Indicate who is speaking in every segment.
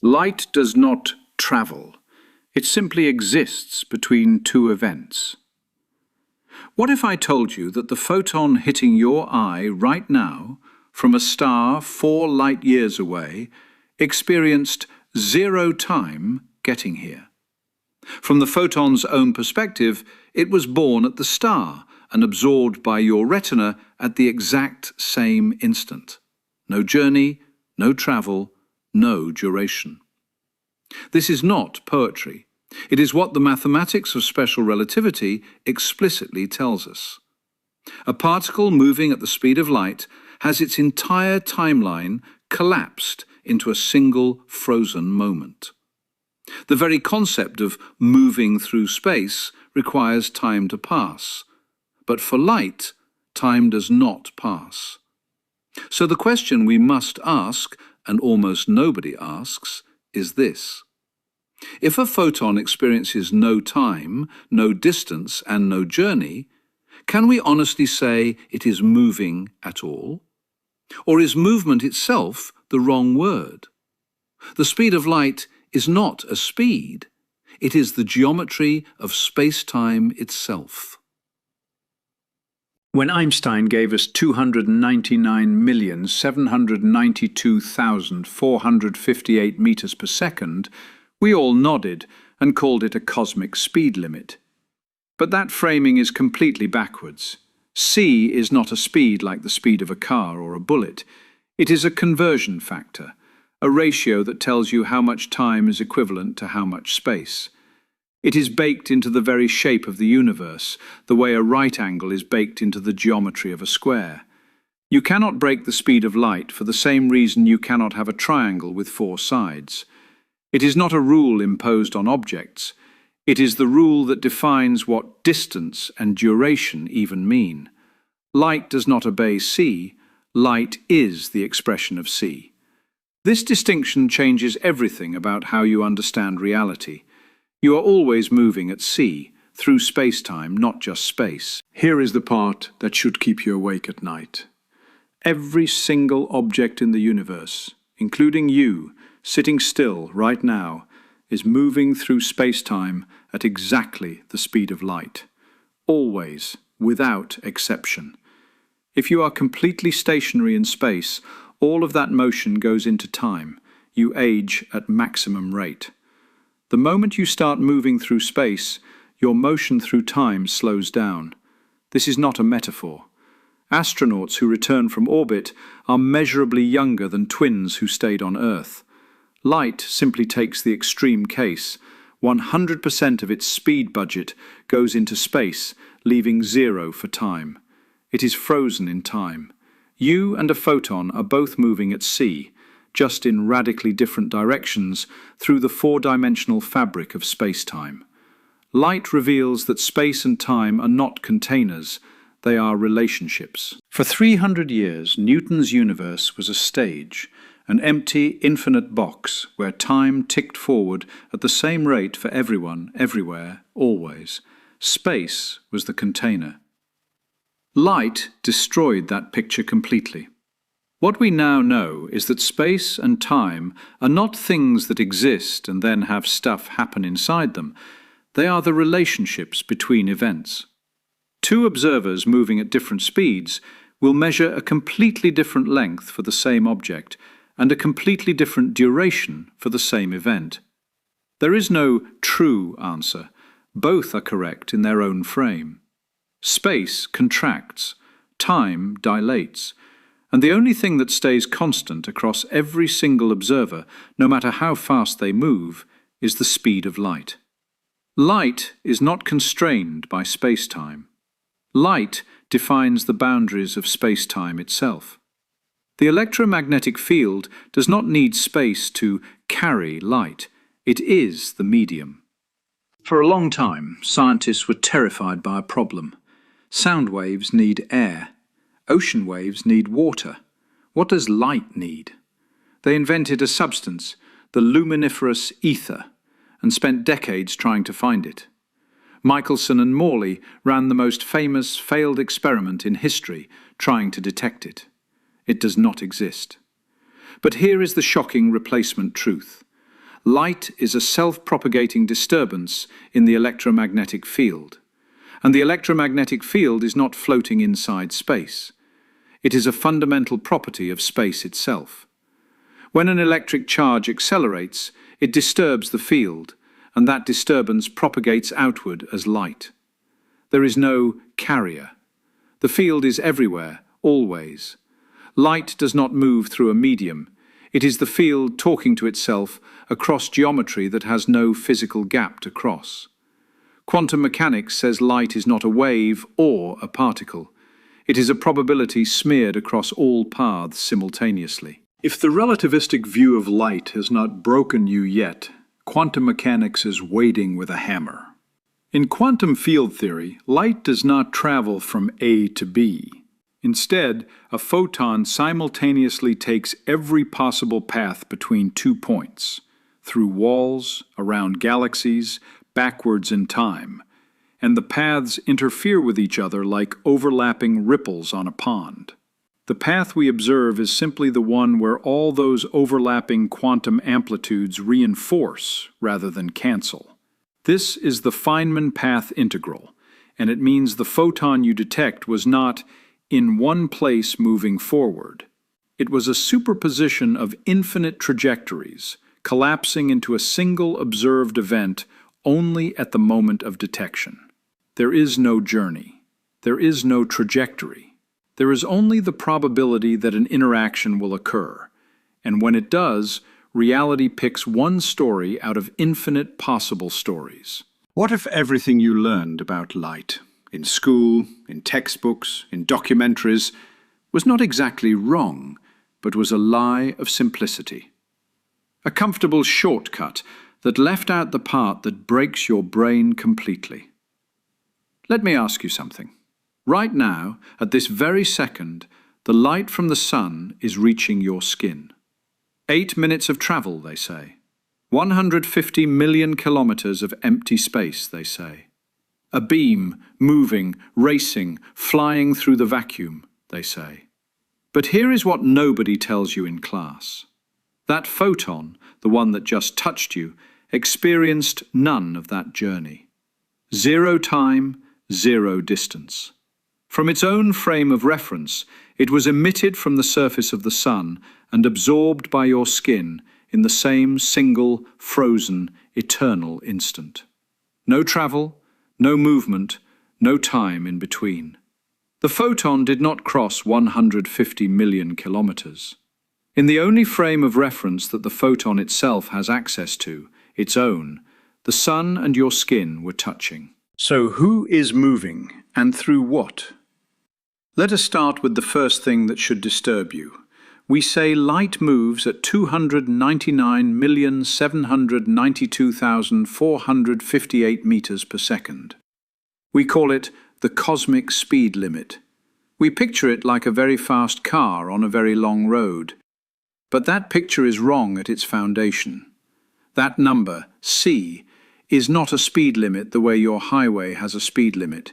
Speaker 1: Light does not travel. It simply exists between two events. What if I told you that the photon hitting your eye right now, from a star 4 light years away, experienced 0 time getting here? From the photon's own perspective, it was born at the star and absorbed by your retina at the exact same instant. No journey, no travel, no duration. This is not poetry. It is what the mathematics of special relativity explicitly tells us. A particle moving at the speed of light has its entire timeline collapsed into a single frozen moment. The very concept of moving through space requires time to pass, but for light, time does not pass. So the question we must ask, and almost nobody asks, is this. If a photon experiences no time, no distance, and no journey, can we honestly say it is moving at all? Or is movement itself the wrong word? The speed of light is not a speed. It is the geometry of space-time itself.
Speaker 2: When Einstein gave us 299,792,458 meters per second, we all nodded and called it a cosmic speed limit. But that framing is completely backwards. C is not a speed like the speed of a car or a bullet. It is a conversion factor, a ratio that tells you how much time is equivalent to how much space. It is baked into the very shape of the universe, the way a right angle is baked into the geometry of a square. You cannot break the speed of light for the same reason you cannot have a triangle with 4 sides. It is not a rule imposed on objects. It is the rule that defines what distance and duration even mean. Light does not obey c. Light is the expression of c. This distinction changes everything about how you understand reality. You are always moving at c, through space-time, not just space. Here is the part that should keep you awake at night. Every single object in the universe, including you, sitting still right now, is moving through space-time at exactly the speed of light. Always, without exception. If you are completely stationary in space, all of that motion goes into time. You age at maximum rate. The moment you start moving through space, your motion through time slows down. This is not a metaphor. Astronauts who return from orbit are measurably younger than twins who stayed on Earth. Light simply takes the extreme case. 100% of its speed budget goes into space, leaving 0 for time. It is frozen in time. You and a photon are both moving at c, just in radically different directions through the 4-dimensional fabric of space-time. Light reveals that space and time are not containers, they are relationships. For 300 years, Newton's universe was a stage, an empty, infinite box where time ticked forward at the same rate for everyone, everywhere, always. Space was the container. Light destroyed that picture completely. What we now know is that space and time are not things that exist and then have stuff happen inside them. They are the relationships between events. 2 observers moving at different speeds will measure a completely different length for the same object and a completely different duration for the same event. There is no true answer. Both are correct in their own frame. Space contracts, time dilates, and the only thing that stays constant across every single observer, no matter how fast they move, is the speed of light. Light is not constrained by space-time. Light defines the boundaries of space-time itself. The electromagnetic field does not need space to carry light. It is the medium. For a long time, scientists were terrified by a problem. Sound waves need air. Ocean waves need water. What does light need? They invented a substance, the luminiferous ether, and spent decades trying to find it. Michelson and Morley ran the most famous failed experiment in history trying to detect it. It does not exist. But here is the shocking replacement truth. Light is a self-propagating disturbance in the electromagnetic field. And the electromagnetic field is not floating inside space. It is a fundamental property of space itself. When an electric charge accelerates, it disturbs the field, and that disturbance propagates outward as light. There is no carrier. The field is everywhere, always. Light does not move through a medium. It is the field talking to itself across geometry that has no physical gap to cross. Quantum mechanics says light is not a wave or a particle. It is a probability smeared across all paths simultaneously.
Speaker 1: If the relativistic view of light has not broken you yet, quantum mechanics is waiting with a hammer. In quantum field theory, light does not travel from A to B. Instead, a photon simultaneously takes every possible path between 2 points, through walls, around galaxies, backwards in time, and the paths interfere with each other like overlapping ripples on a pond. The path we observe is simply the one where all those overlapping quantum amplitudes reinforce rather than cancel. This is the Feynman path integral, and it means the photon you detect was not in one place moving forward. It was a superposition of infinite trajectories, collapsing into a single observed event only at the moment of detection. There is no journey. There is no trajectory. There is only the probability that an interaction will occur, and when it does, reality picks one story out of infinite possible stories.
Speaker 2: What if everything you learned about light, in school, in textbooks, in documentaries, was not exactly wrong, but was a lie of simplicity? A comfortable shortcut that left out the part that breaks your brain completely. Let me ask you something. Right now, at this very second, the light from the sun is reaching your skin. 8 minutes of travel, they say. 150 million kilometers of empty space, they say. A beam, moving, racing, flying through the vacuum, they say. But here is what nobody tells you in class. That photon, the one that just touched you, experienced none of that journey. 0 time, 0 distance. From its own frame of reference, it was emitted from the surface of the sun and absorbed by your skin in the same single, frozen, eternal instant. No travel, no movement, no time in between. The photon did not cross 150 million kilometers. In the only frame of reference that the photon itself has access to, its own, the sun and your skin were touching. So who is moving, and through what? Let us start with the first thing that should disturb you. We say light moves at 299,792,458 meters per second. We call it the cosmic speed limit. We picture it like a very fast car on a very long road. But that picture is wrong at its foundation. That number, c, is not a speed limit the way your highway has a speed limit.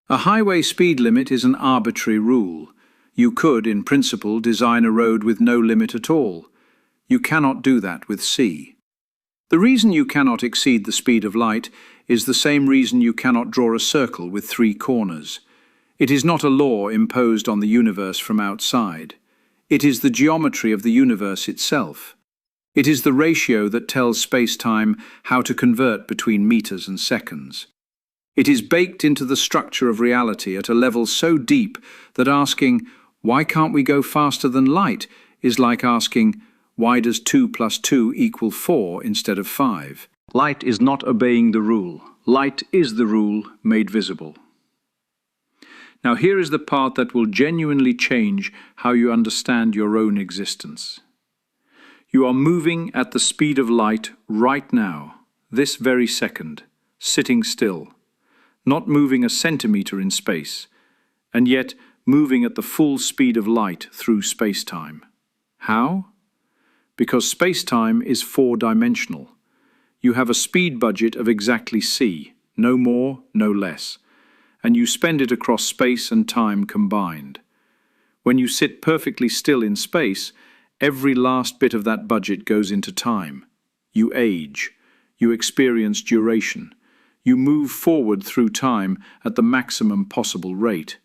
Speaker 2: A highway speed limit is an arbitrary rule. You could, in principle, design a road with no limit at all. You cannot do that with c. The reason you cannot exceed the speed of light is the same reason you cannot draw a circle with 3 corners. It is not a law imposed on the universe from outside. It is the geometry of the universe itself. It is the ratio that tells space-time how to convert between meters and seconds. It is baked into the structure of reality at a level so deep that asking, why can't we go faster than light, is like asking, why does 2 plus 2 equal 4 instead of 5? Light is not obeying the rule. Light is the rule made visible. Now here is the part that will genuinely change how you understand your own existence. You are moving at the speed of light right now, this very second, sitting still, not moving a centimeter in space, and yet moving at the full speed of light through space-time. How? Because space-time is 4-dimensional. You have a speed budget of exactly c, no more, no less, and you spend it across space and time combined. When you sit perfectly still in space, every last bit of that budget goes into time. You age. You experience duration. You move forward through time at the maximum possible rate.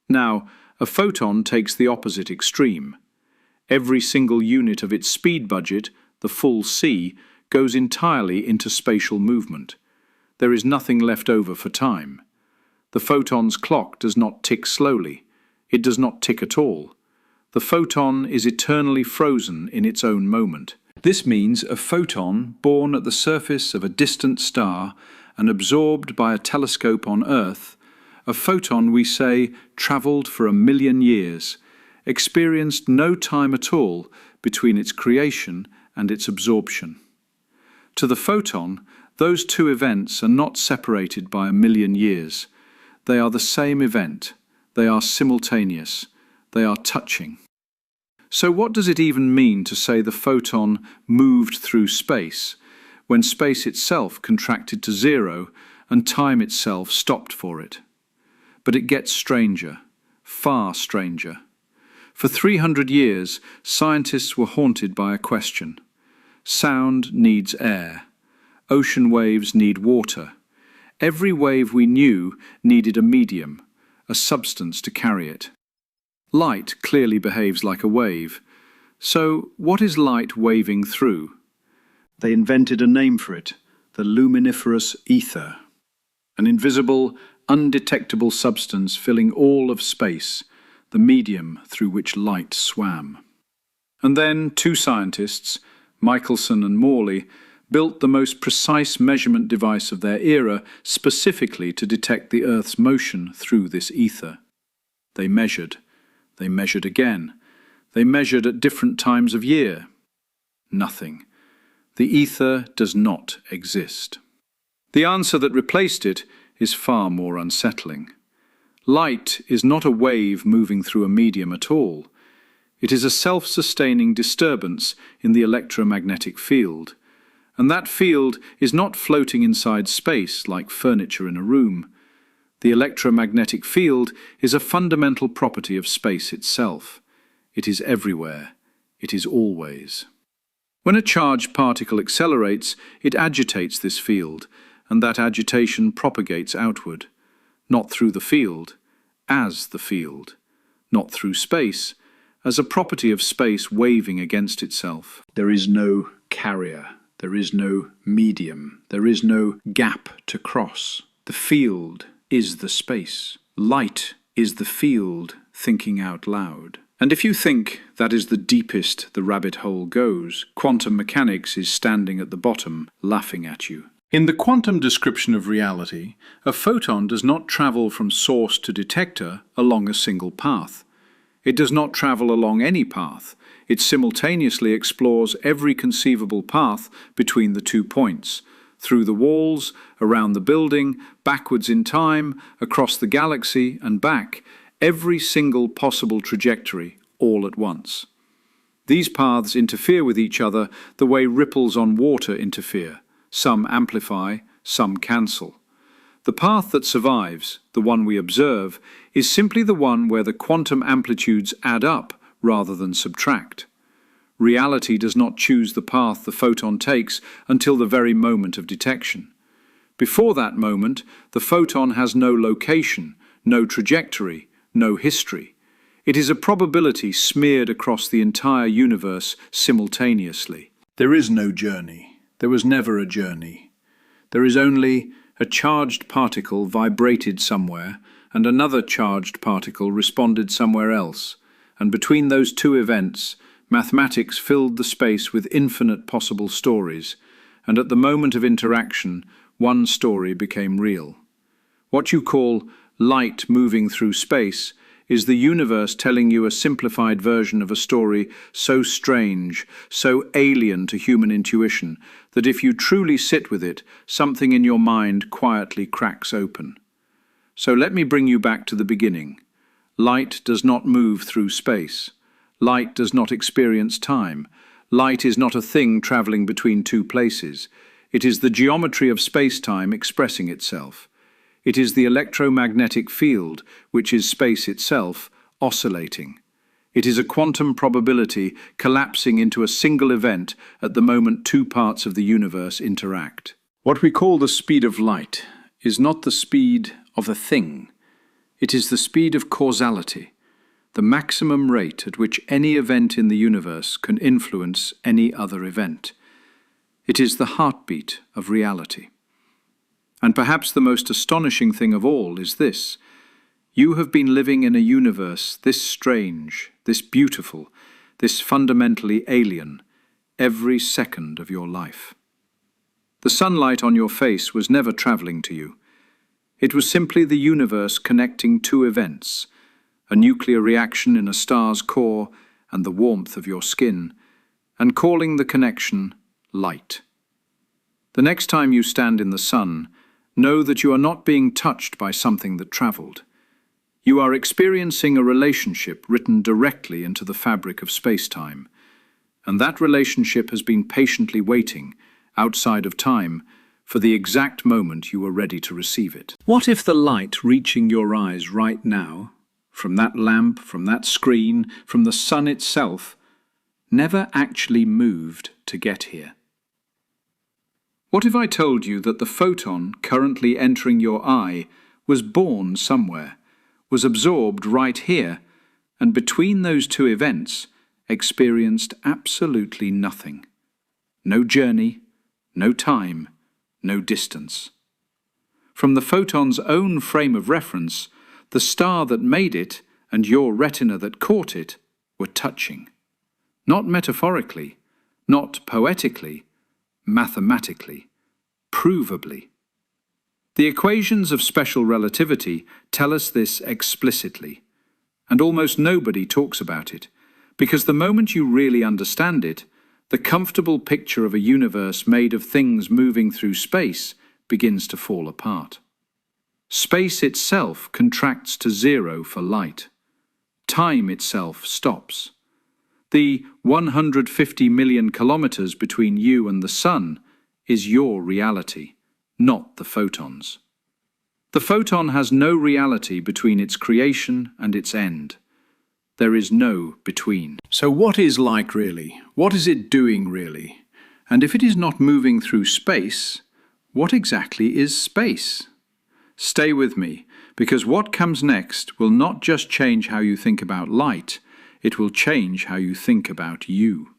Speaker 2: Now, a photon takes the opposite extreme. Every single unit of its speed budget, the full c, goes entirely into spatial movement. There is nothing left over for time. The photon's clock does not tick slowly. It does not tick at all. The photon is eternally frozen in its own moment. This means a photon born at the surface of a distant star and absorbed by a telescope on Earth, a photon, we say, travelled for 1,000,000 years, experienced no time at all between its creation and its absorption. To the photon, those two events are not separated by 1,000,000 years. They are the same event. They are simultaneous. They are touching. So what does it even mean to say the photon moved through space, when space itself contracted to zero and time itself stopped for it? But it gets stranger, far stranger. For 300 years, scientists were haunted by a question. Sound needs air. Ocean waves need water. Every wave we knew needed a medium, a substance to carry it. Light clearly behaves like a wave. So what is light waving through? They invented a name for it, the luminiferous ether. An invisible, undetectable substance filling all of space, the medium through which light swam. And then two scientists, Michelson and Morley, built the most precise measurement device of their era specifically to detect the Earth's motion through this ether. They measured. They measured again. They measured at different times of year. Nothing. The ether does not exist. The answer that replaced it is far more unsettling. Light is not a wave moving through a medium at all. It is a self-sustaining disturbance in the electromagnetic field. And that field is not floating inside space like furniture in a room. The electromagnetic field is a fundamental property of space itself. It is everywhere. It is always. When a charged particle accelerates, it agitates this field, and that agitation propagates outward. Not through the field, as the field. Not through space, as a property of space waving against itself. There is no carrier. There is no medium. There is no gap to cross. The field is the space. Light is the field thinking out loud. And if you think that is the deepest the rabbit hole goes, quantum mechanics is standing at the bottom, laughing at you. In the quantum description of reality, a photon does not travel from source to detector along a single path. It does not travel along any path. It simultaneously explores every conceivable path between the 2 points, through the walls, around the building, backwards in time, across the galaxy and back, every single possible trajectory, all at once. These paths interfere with each other the way ripples on water interfere. Some amplify, some cancel. The path that survives, the one we observe, is simply the one where the quantum amplitudes add up rather than subtract. Reality does not choose the path the photon takes until the very moment of detection. Before that moment, the photon has no location, no trajectory, no history. It is a probability smeared across the entire universe simultaneously. There is no journey. There was never a journey. There is only a charged particle vibrated somewhere, and another charged particle responded somewhere else, and between those two events, mathematics filled the space with infinite possible stories, and at the moment of interaction, one story became real. What you call light moving through space is the universe telling you a simplified version of a story so strange, so alien to human intuition, that if you truly sit with it, something in your mind quietly cracks open. So let me bring you back to the beginning. Light does not move through space. Light does not experience time. Light is not a thing travelling between two places. It is the geometry of space-time expressing itself. It is the electromagnetic field, which is space itself, oscillating. It is a quantum probability collapsing into a single event at the moment two parts of the universe interact. What we call the speed of light is not the speed of a thing. It is the speed of causality, the maximum rate at which any event in the universe can influence any other event. It is the heartbeat of reality. And perhaps the most astonishing thing of all is this: you have been living in a universe this strange, this beautiful, this fundamentally alien, every second of your life. The sunlight on your face was never travelling to you. It was simply the universe connecting two events, a nuclear reaction in a star's core and the warmth of your skin, and calling the connection light. The next time you stand in the sun, know that you are not being touched by something that travelled. You are experiencing a relationship written directly into the fabric of space-time, and that relationship has been patiently waiting, outside of time, for the exact moment you were ready to receive it. What if the light reaching your eyes right now, from that lamp, from that screen, from the sun itself, never actually moved to get here? What if I told you that the photon currently entering your eye was born somewhere, was absorbed right here, and between those two events experienced absolutely nothing? No journey, no time, no distance. From the photon's own frame of reference, the star that made it and your retina that caught it were touching. Not metaphorically, not poetically, mathematically, provably. The equations of special relativity tell us this explicitly, and almost nobody talks about it, because the moment you really understand it, the comfortable picture of a universe made of things moving through space begins to fall apart. Space itself contracts to zero for light. Time itself stops. The 150 million kilometers between you and the sun is your reality, not the photon's. The photon has no reality between its creation and its end. There is no between. So what is light really? What is it doing really? And if it is not moving through space, what exactly is space? Stay with me, because what comes next will not just change how you think about light, it will change how you think about you.